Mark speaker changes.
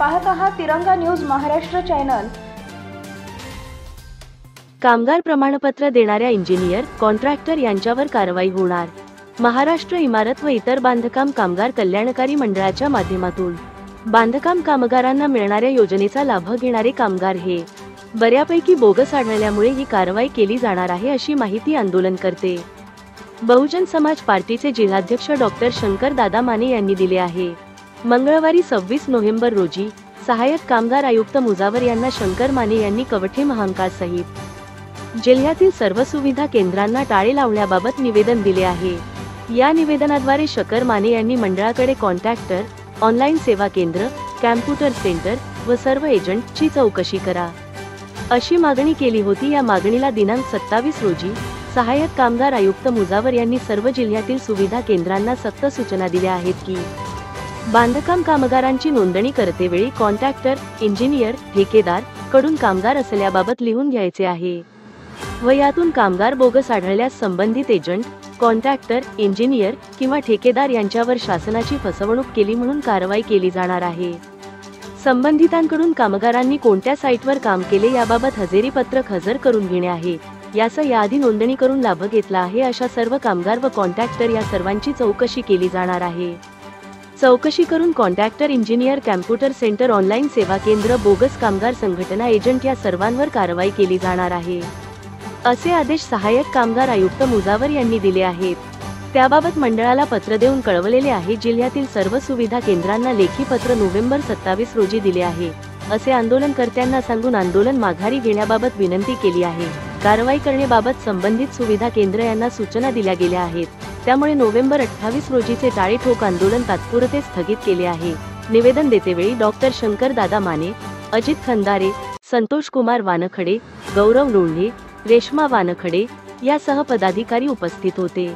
Speaker 1: पाहत आहात तिरंगा न्यूज महाराष्ट्र चॅनल।
Speaker 2: कामगार प्रमाणपत्र देणाऱ्या इंजिनियर, कॉन्ट्रॅक्टर यांच्यावर कारवाई होणार। महाराष्ट्र इमारत व इतर बांधकाम कामगार कल्याणकारी मंडळाच्या माध्यमातून बांधकाम कामगारांना मिळणाऱ्या योजनेचा लाभ घेणारे कामगार हे बऱ्यापैकी बोगस आढळल्यामुळे ही कारवाई केली जाणार आहे, अशी माहिती आंदोलनकर्ते बहुजन समाज पार्टीचे जिल्हाध्यक्ष डॉक्टर शंकर दादा माने यांनी दिले आहे। मंगळवारी 26 नोव्हेंबर रोजी सहाय्यक कामगार आयुक्त मुजावर यांना शंकर माने यांनी कवठे महांकाळ सहित जिल्ह्यातील सर्व सुविधा केंद्रांना टाळे लावण्याबाबत निवेदन दिले आहे। या निवेदनाद्वारे शंकर माने यांनी मंडळाकडे कॉन्ट्रॅक्टर, ऑनलाईन सेवा केंद्र, कॅम्प्युटर सेंटर व सर्व एजंटची चौकशी करा अशी मागणी केली होती। या मागणीला दिनांक 27 रोजी सहाय्यक कामगार आयुक्त मुजावर यांनी सर्व जिल्ह्यातील सुविधा केंद्रांना सक्त सूचना दिल्या आहेत की बांधकाम कामगारांची नोंदणी करतेवेळी कॉन्ट्रॅक्टर, इंजिनियर, ठेकेदार कडून कामगार असल्याबाबत लिहून घ्यायचे आहे व यातून कामगार बोगस आढळल्यास संबंधित एजंट, कॉन्ट्रॅक्टर, इंजिनियर किंवा ठेकेदार यांच्यावर शासनाची फसवणूक केली म्हणून कारवाई केली जाणार आहे। संबंधितांकडून कामगारांनी कोणत्या साईटवर काम केले याबाबत हजेरी पत्रक हजर करून घेणे आहे। याचा याआधी नोंदणी करून लाभ घेतला आहे अशा सर्व कामगार व कॉन्ट्रॅक्टर या सर्वांची चौकशी केली जाणार आहे। चौकशी करून contractor, engineer, computer centre, online सेवा केंद्र, बोगस कामगार संघटना, एजंट या सर्वांवर कारवाई केली जाणार आहे, असे आदेश सहाय्यक कामगार आयुक्त मुजावर यांनी दिले आहेत। त्याबाबत मंडळाला पत्र देऊन कळवलेले आहे। जिल्ह्यातील सर्व सुविधा केंद्रांना लेखी पत्र नोव्हेंबर 27 रोजी दिले आहे, असे आंदोलनकर्त्यांना सांगून आंदोलन माघारी घेण्याबाबत विनंती केली आहे। कारवाई करण्याबाबत संबंधित सुविधा केंद्र यांना सूचना दिल्या गेल्या आहेत। त्यामुळे नोव्हेंबर 28 रोजीचे टाळे ठोक आंदोलन तात्पुरते स्थगित केले आहे। निवेदन देतेवेळी डॉक्टर शंकर दादा माने, अजित खंदारे, संतोष कुमार वानखडे, गौरव लोंढे, रेश्मा वानखडे यासह पदाधिकारी उपस्थित होते।